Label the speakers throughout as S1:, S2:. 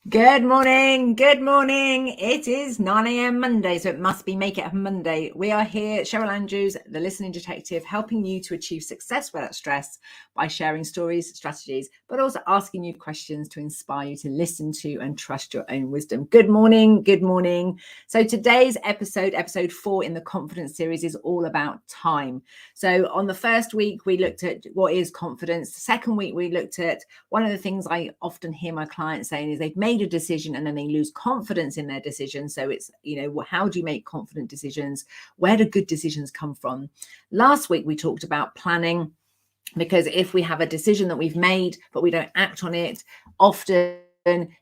S1: Good morning. Good morning. It is 9 a.m. Monday, so it must be Make It Happen Monday. We are here, Cheryl Andrews, the listening detective, helping you to achieve success without stress by sharing stories, strategies, but also asking you questions to inspire you to listen to and trust your own wisdom. Good morning. Good morning. So today's episode 4 in the confidence series, is all about time. So on the first week, we looked at what is confidence. The second week, we looked at one of the things I often hear my clients saying is they've made a decision and then they lose confidence in their decision. So it's, how do you make confident decisions? Where do good decisions come from? Last week, we talked about planning, because if we have a decision that we've made, but we don't act on it, often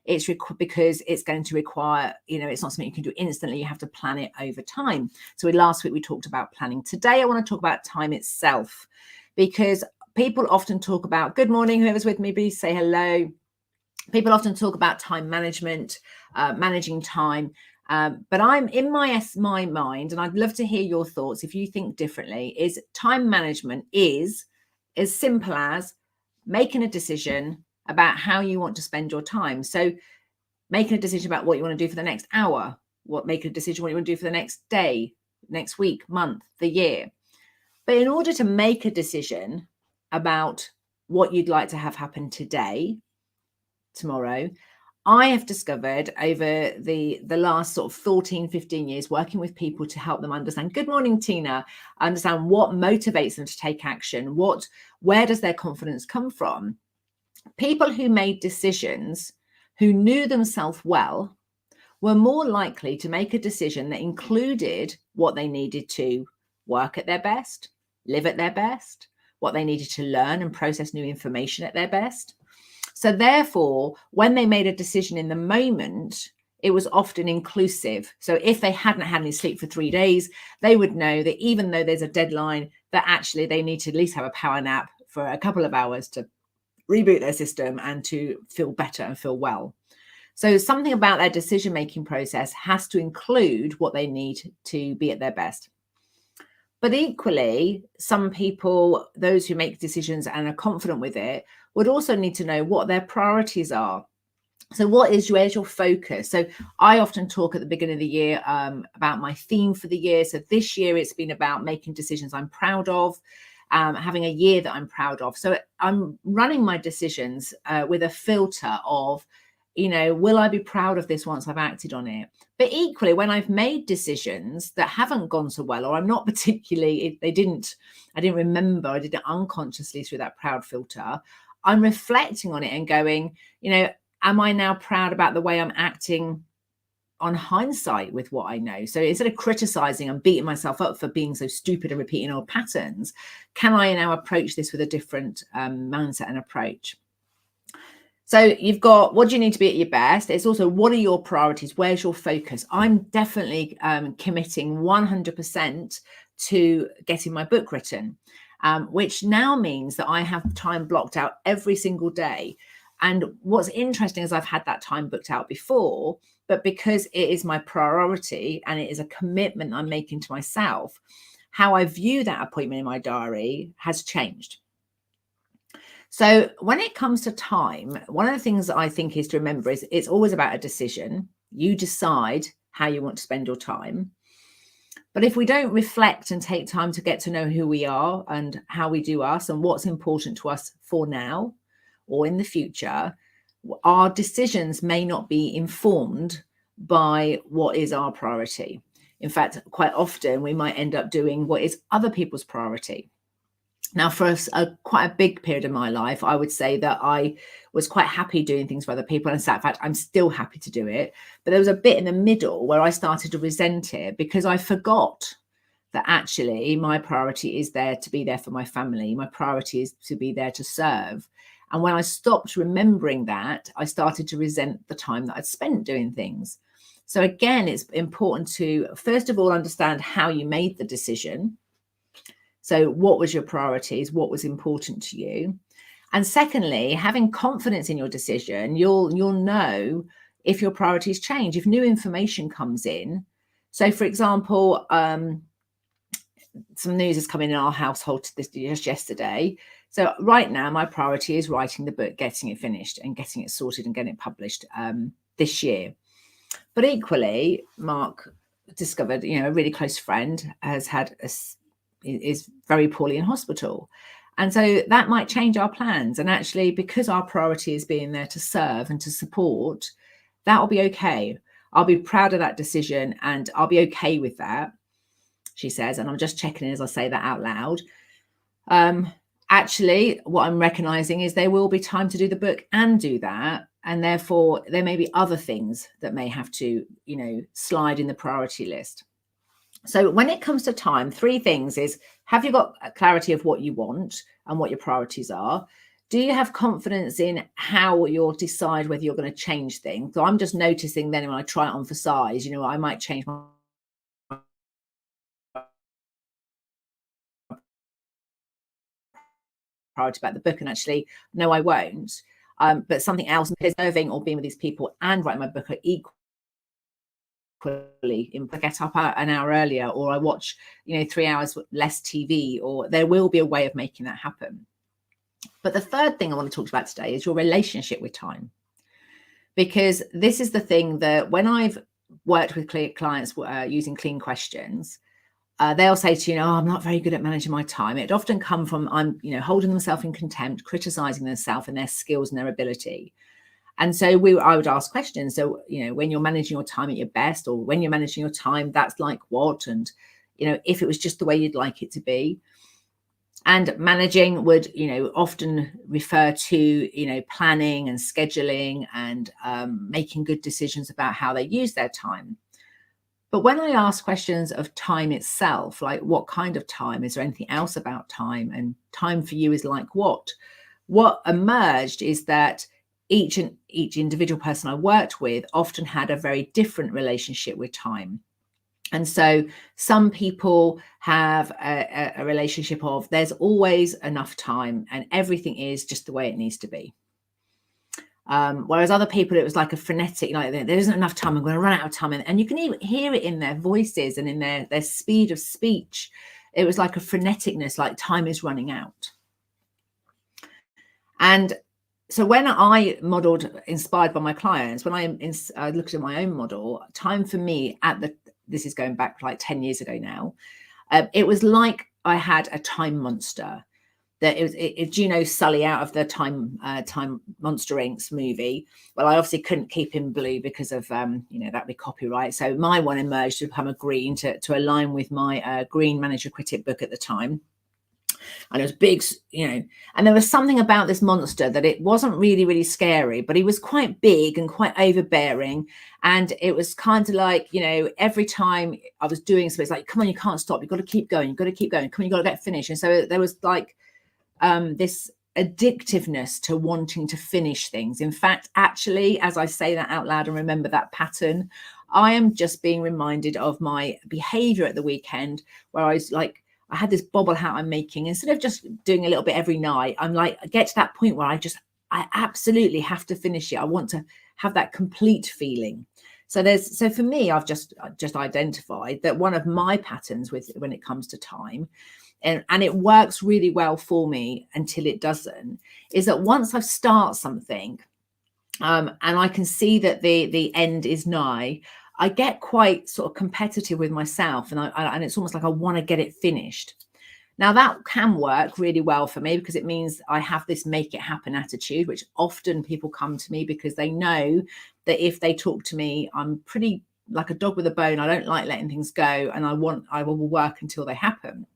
S1: it's because it's going to require, it's not something you can do instantly. You have to plan it over time. So last week we talked about planning. Today, I want to talk about time itself, because people often talk about, good morning, whoever's with me, please say hello. People often talk about time management, managing time. But I'm in my mind, and I'd love to hear your thoughts if you think differently, is time management is as simple as making a decision about how you want to spend your time. So making a decision about what you want to do for the next hour, making a decision what you want to do for the next day, next week, month, the year. But in order to make a decision about what you'd like to have happen today, tomorrow, I have discovered over the last sort of 14, 15 years working with people to help them understand, good morning, Tina, understand what motivates them to take action, where does their confidence come from? People who made decisions, who knew themselves well, were more likely to make a decision that included what they needed to work at their best, live at their best, what they needed to learn and process new information at their best. So therefore, when they made a decision in the moment, it was often inclusive. So if they hadn't had any sleep for 3 days, they would know that even though there's a deadline, that actually they need to at least have a power nap for a couple of hours to reboot their system and to feel better and feel well. So something about their decision-making process has to include what they need to be at their best. But equally, some people, those who make decisions and are confident with it, would also need to know what their priorities are. So where's your focus? So I often talk at the beginning of the year about my theme for the year. So this year it's been about making decisions I'm proud of, having a year that I'm proud of. So I'm running my decisions with a filter of, will I be proud of this once I've acted on it? But equally, when I've made decisions that haven't gone so well, or I'm not particularly, I didn't remember, I did it unconsciously through that proud filter, I'm reflecting on it and going, am I now proud about the way I'm acting on hindsight with what I know? So instead of criticizing and beating myself up for being so stupid and repeating old patterns, can I now approach this with a different mindset and approach? So you've got, what do you need to be at your best? It's also, what are your priorities? Where's your focus? I'm definitely committing 100% to getting my book written, which now means that I have time blocked out every single day. And what's interesting is I've had that time booked out before, but because it is my priority and it is a commitment I'm making to myself, how I view that appointment in my diary has changed. So when it comes to time, one of the things that I think is to remember is it's always about a decision. You decide how you want to spend your time. But if we don't reflect and take time to get to know who we are and how we do us and what's important to us for now or in the future, our decisions may not be informed by what is our priority. In fact, quite often we might end up doing what is other people's priority. Now, for quite a big period of my life, I would say that I was quite happy doing things for other people. And in fact, I'm still happy to do it. But there was a bit in the middle where I started to resent it because I forgot that actually my priority is there to be there for my family. My priority is to be there to serve. And when I stopped remembering that, I started to resent the time that I'd spent doing things. So again, it's important to, first of all, understand how you made the decision. So what was your priorities? What was important to you? And secondly, having confidence in your decision, you'll know if your priorities change, if new information comes in. So for example, some news has come in our household just yesterday. So right now, my priority is writing the book, getting it finished and getting it sorted and getting it published this year. But equally, Mark discovered, a really close friend is very poorly in hospital. And so that might change our plans. And actually, because our priority is being there to serve and to support, that will be okay. I'll be proud of that decision and I'll be okay with that, she says. And I'm just checking in as I say that out loud. Actually, what I'm recognizing is there will be time to do the book and do that. And therefore, there may be other things that may have to, slide in the priority list. So when it comes to time, 3 things is, have you got clarity of what you want and what your priorities are? Do you have confidence in how you'll decide whether you're going to change things? So I'm just noticing then when I try it on for size, I might change my priority about the book and actually, no, I won't. But something else, preserving or being with these people and writing my book are equally. If I get up an hour earlier, or I watch 3 hours less TV, or there will be a way of making that happen. But the third thing I want to talk about today is your relationship with time, because this is the thing that when I've worked with clients using clean questions, they'll say to you, oh, I'm not very good at managing my time. It often comes from I'm holding themselves in contempt, criticizing themselves and their skills and their ability. And so I would ask questions. So, when you're managing your time at your best, or when you're managing your time, that's like what? And, if it was just the way you'd like it to be. And managing would, often refer to, planning and scheduling and making good decisions about how they use their time. But when I ask questions of time itself, like what kind of time, is there anything else about time? And time for you is like what emerged is that each individual person I worked with often had a very different relationship with time. And so some people have a relationship of there's always enough time and everything is just the way it needs to be. Whereas other people, it was like a frenetic, like there isn't enough time, I'm going to run out of time. And you can even hear it in their voices and in their speed of speech. It was like a freneticness, like time is running out. And so when I modeled, inspired by my clients, when I looked at my own model, time for me this is going back like 10 years ago now, it was like I had a time monster. That do you know Sully out of the Time Monster Inc. movie? Well, I obviously couldn't keep him blue because of that'd be copyright. So my one emerged to become a green to align with my green manager critic book at the time. And it was big, and there was something about this monster that it wasn't really, really scary, but he was quite big and quite overbearing. And it was kind of like, every time I was doing something, it's like, come on, you can't stop. You've got to keep going. You've got to keep going. Come on, you've got to get finished. And so there was like this addictiveness to wanting to finish things. In fact, actually, as I say that out loud and remember that pattern, I am just being reminded of my behavior at the weekend where I was like, I had this bobble hat I'm making. Instead of just doing a little bit every night, I'm like, I get to that point where I absolutely have to finish it. I want to have that complete feeling. So for me, I've just identified that one of my patterns when it comes to time, and it works really well for me until it doesn't, is that once I start something, and I can see that the end is nigh, I get quite sort of competitive with myself, and it's almost like I want to get it finished. Now that can work really well for me because it means I have this make it happen attitude, which often people come to me because they know that if they talk to me, I'm pretty like a dog with a bone. I don't like letting things go, and I will work until they happen.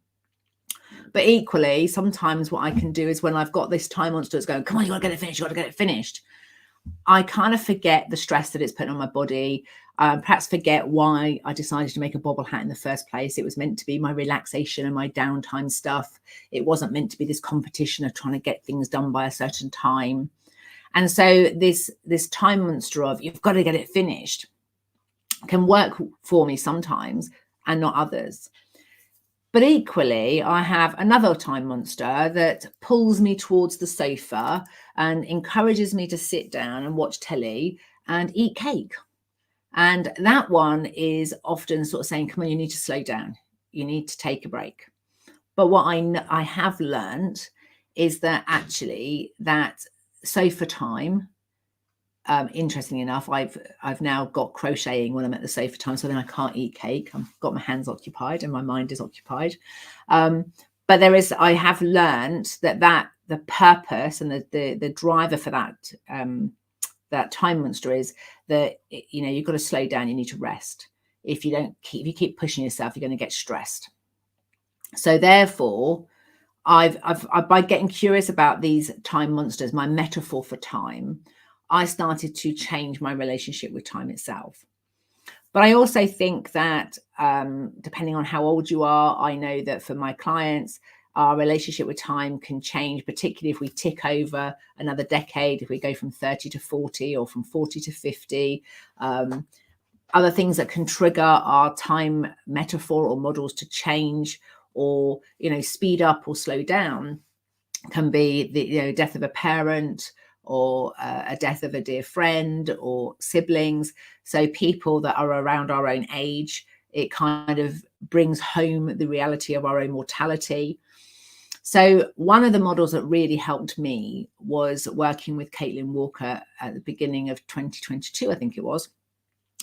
S1: But equally, sometimes what I can do is when I've got this time monster that's going, come on, you got to get it finished, you got to get it finished, I kind of forget the stress that it's putting on my body. Perhaps forget why I decided to make a bobble hat in the first place. It was meant to be my relaxation and my downtime stuff. It wasn't meant to be this competition of trying to get things done by a certain time. And so this time monster of you've got to get it finished can work for me sometimes and not others. But equally, I have another time monster that pulls me towards the sofa and encourages me to sit down and watch telly and eat cake. And that one is often sort of saying, come on, you need to slow down. You need to take a break. But what I have learned is that actually that sofa time Interestingly enough, I've now got crocheting when I'm at the sofa time, so then I can't eat cake. I've got my hands occupied and my mind is occupied. But I have learned that the purpose and the driver for that time monster is that, you know, you've got to slow down. You need to rest. If you keep pushing yourself, you're going to get stressed. So therefore, I've by getting curious about these time monsters, my metaphor for time, I started to change my relationship with time itself. But I also think that depending on how old you are, I know that for my clients, our relationship with time can change, particularly if we tick over another decade, if we go from 30 to 40 or from 40 to 50. Other things that can trigger our time metaphor or models to change or, you know, speed up or slow down can be the, you know, death of a parent or a death of a dear friend or siblings. So people that are around our own age, it kind of brings home the reality of our own mortality. So one of the models that really helped me was working with Caitlin Walker at the beginning of 2022, I think it was.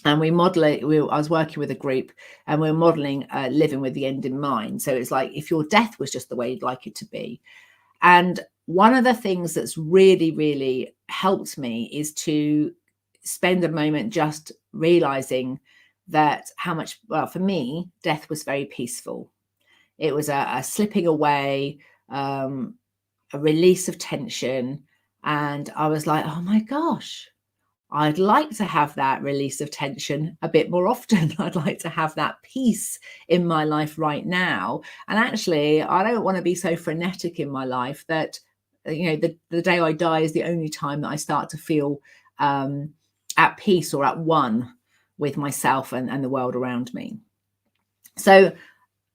S1: And we model it. I was working with a group and we we're modeling living with the end in mind. So it's like if your death was just the way you'd like it to be. And one of the things that's really, really helped me is to spend a moment just realizing that how much, well, for me, death was very peaceful. It was a slipping away, a release of tension. And I was like, oh my gosh, I'd like to have that release of tension a bit more often. I'd like to have that peace in my life right now. And actually, I don't want to be so frenetic in my life that, you know, the day I die is the only time that I start to feel at peace or at one with myself and the world around me. So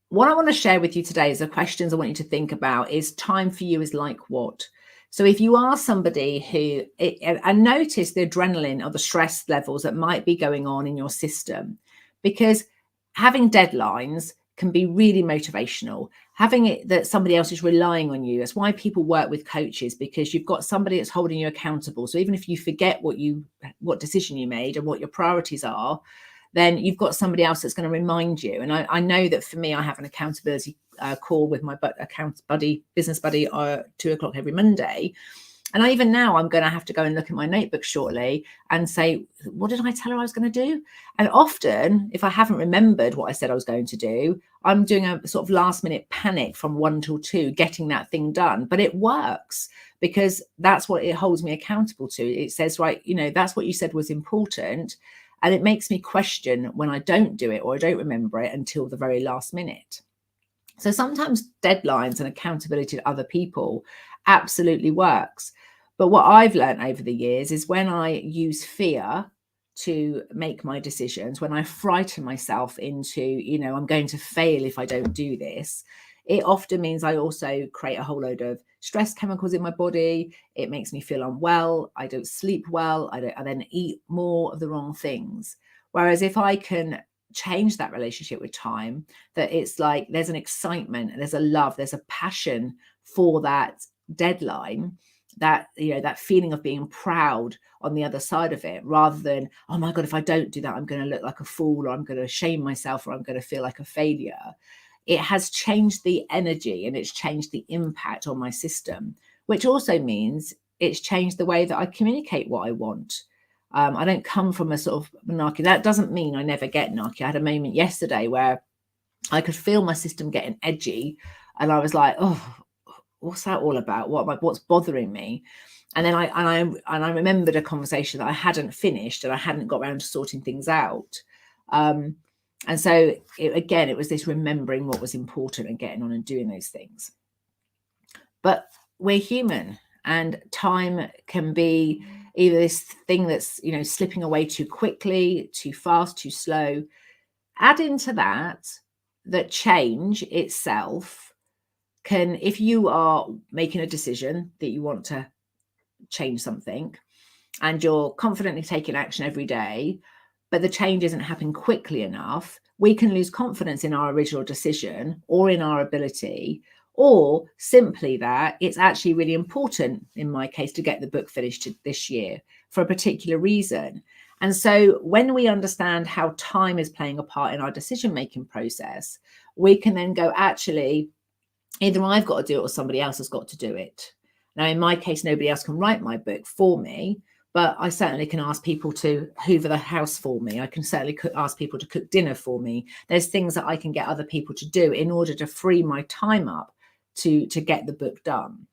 S1: what I want to share with you today is the questions I want you to think about is time for you is like what? So if you are somebody who, and notice the adrenaline or the stress levels that might be going on in your system, because having deadlines can be really motivational. Having it that somebody else is relying on you. That's why people work with coaches, because you've got somebody that's holding you accountable. So even if you forget what decision you made and what your priorities are, then you've got somebody else that's going to remind you. And I know that for me, I have an accountability call with my business buddy, 2:00 every Monday. And even now, I'm going to have to go and look at my notebook shortly and say, what did I tell her I was going to do? And often, if I haven't remembered what I said I was going to do, I'm doing a sort of last minute panic from 1 till 2, getting that thing done. But it works because that's what it holds me accountable to. It says, right, you know, that's what you said was important. And it makes me question when I don't do it or I don't remember it until the very last minute. So sometimes deadlines and accountability to other people absolutely works. But what I've learned over the years is when I use fear to make my decisions, when I frighten myself into, you know, I'm going to fail if I don't do this, it often means I also create a whole load of stress chemicals in my body. It makes me feel unwell. I don't sleep well. I then eat more of the wrong things. Whereas if I can change that relationship with time, that it's like there's an excitement, there's a love, there's a passion for that deadline, that, you know, that feeling of being proud on the other side of it, rather than, oh my God, if I don't do that, I'm going to look like a fool, or I'm going to shame myself, or I'm going to feel like a failure. It has changed the energy and it's changed the impact on my system, which also means it's changed the way that I communicate what I want. I don't come from a sort of narky. That doesn't mean I never get narky. I had a moment yesterday where I could feel my system getting edgy, and I was like, "Oh, what's that all about? What's bothering me?" And then I remembered a conversation that I hadn't finished and I hadn't got around to sorting things out. And so it was this remembering what was important and getting on and doing those things. But we're human, and time can be either this thing that's, you know, slipping away too quickly, too fast, too slow. Add into that change itself can, if you are making a decision that you want to change something and you're confidently taking action every day, but the change isn't happening quickly enough, we can lose confidence in our original decision or in our ability, or simply that it's actually really important, in my case, to get the book finished this year for a particular reason. And so when we understand how time is playing a part in our decision-making process, we can then go, actually, either I've got to do it or somebody else has got to do it. Now, in my case, nobody else can write my book for me, but I certainly can ask people to hoover the house for me. I can certainly ask people to cook dinner for me. There's things that I can get other people to do in order to free my time up to get the book done.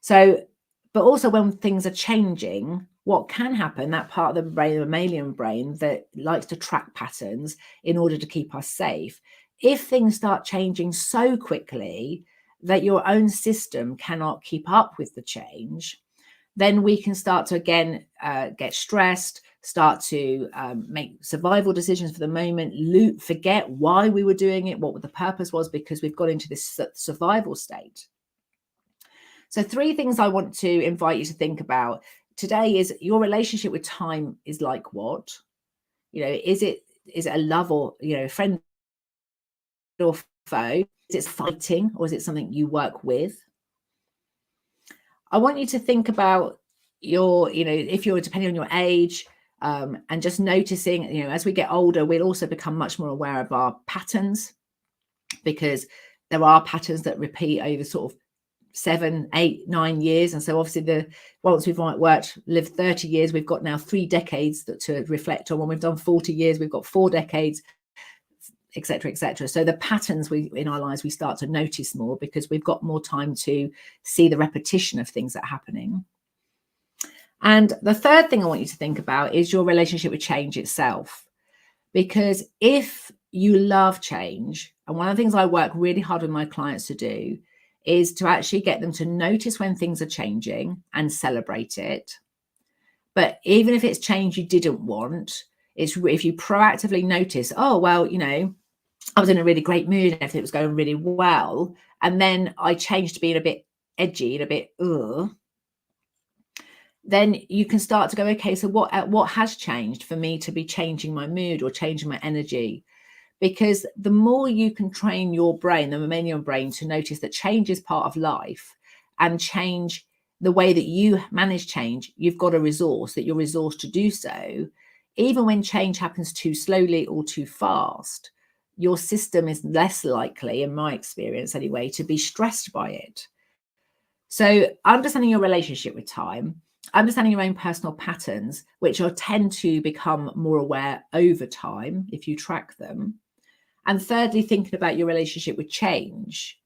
S1: So, but also when things are changing, what can happen, that part of the brain, the mammalian brain, that likes to track patterns in order to keep us safe, if things start changing so quickly that your own system cannot keep up with the change, then we can start to again get stressed, start to make survival decisions for the moment, forget why we were doing it, what the purpose was, because we've got into this survival state. So 3 things I want to invite you to think about today is your relationship with time is like what? You know, is it a love or, you know, friend or foe? Is it fighting or is it something you work with? I want you to think about your, you know, if you're depending on your age, and just noticing, you know, as we get older, we'll also become much more aware of our patterns, because there are patterns that repeat over sort of 7, 8, 9 years. And so obviously once we've lived 30 years, we've got now 3 decades to reflect on. When we've done 40 years, we've got 4 decades, etc., etc. So the patterns in our lives, we start to notice more because we've got more time to see the repetition of things that are happening. And the third thing I want you to think about is your relationship with change itself. Because if you love change, and one of the things I work really hard with my clients to do is to actually get them to notice when things are changing and celebrate it. But even if it's change you didn't want, it's if you proactively notice, oh, well, you know, I was in a really great mood and everything was going really well, and then I changed to being a bit edgy and a bit, then you can start to go, okay, so what has changed for me to be changing my mood or changing my energy? Because the more you can train your brain, the mammalian brain, to notice that change is part of life, and change, the way that you manage change, you've got a resource, that you're resourced to do so. Even when change happens too slowly or too fast, your system is less likely, in my experience anyway, to be stressed by it. So understanding your relationship with time, understanding your own personal patterns, which tend to become more aware over time if you track them. And thirdly, thinking about your relationship with change.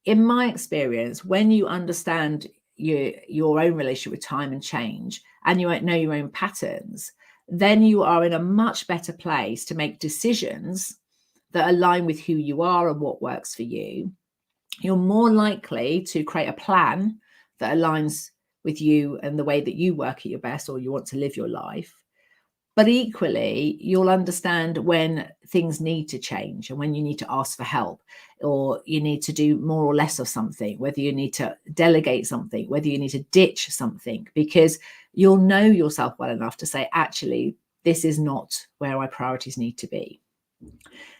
S1: In my experience, when you understand your own relationship with time and change, and you know your own patterns, then you are in a much better place to make decisions that align with who you are and what works for you. You're more likely to create a plan that aligns with you and the way that you work at your best, or you want to live your life. But equally, you'll understand when things need to change and when you need to ask for help, or you need to do more or less of something, whether you need to delegate something, whether you need to ditch something, because you'll know yourself well enough to say, actually, this is not where my priorities need to be.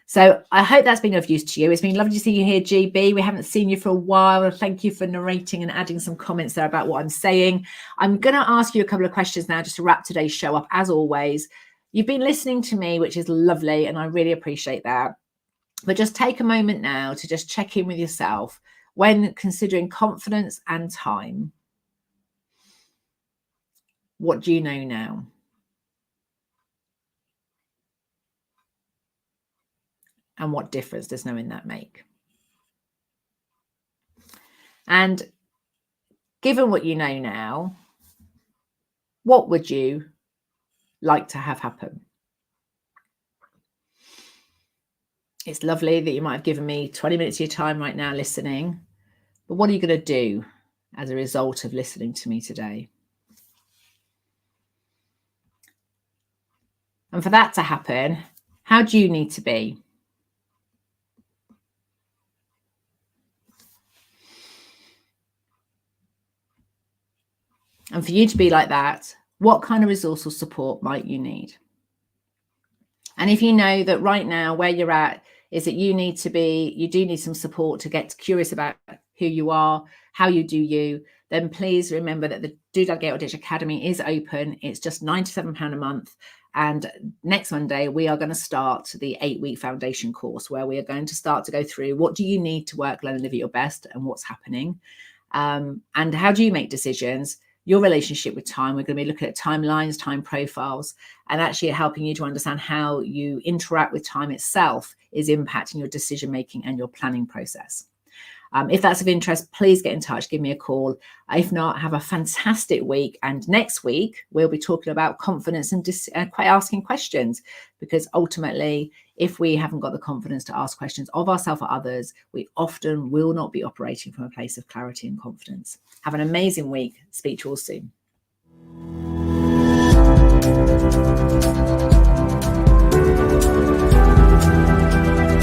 S1: So I hope that's been of use to you. It's been lovely to see you here, GB. We haven't seen you for a while. Thank you for narrating and adding some comments there about what I'm saying. I'm going to ask you a couple of questions now just to wrap today's show up. As always, you've been listening to me, which is lovely, and I really appreciate that. But just take a moment now to just check in with yourself when considering confidence and time. What do you know now? And what difference does knowing that make? And given what you know now, what would you like to have happen? It's lovely that you might have given me 20 minutes of your time right now listening, but what are you going to do as a result of listening to me today? And for that to happen, how do you need to be? And for you to be like that, what kind of resource or support might you need? And if you know that right now where you're at is that you do need some support to get curious about who you are, how you do you, then please remember that the Do Delegate or Ditch Academy is open. It's just £97 a month. And next Monday, we are going to start the 8-week foundation course, where we are going to start to go through what do you need to work, learn, and live at your best, and what's happening. And how do you make decisions, your relationship with time. We're going to be looking at timelines, time profiles, and actually helping you to understand how you interact with time itself is impacting your decision making and your planning process. If that's of interest, please get in touch, give me a call. If not, have a fantastic week. And next week, we'll be talking about confidence and asking questions, because ultimately, if we haven't got the confidence to ask questions of ourselves or others, we often will not be operating from a place of clarity and confidence. Have an amazing week. Speak to you all soon.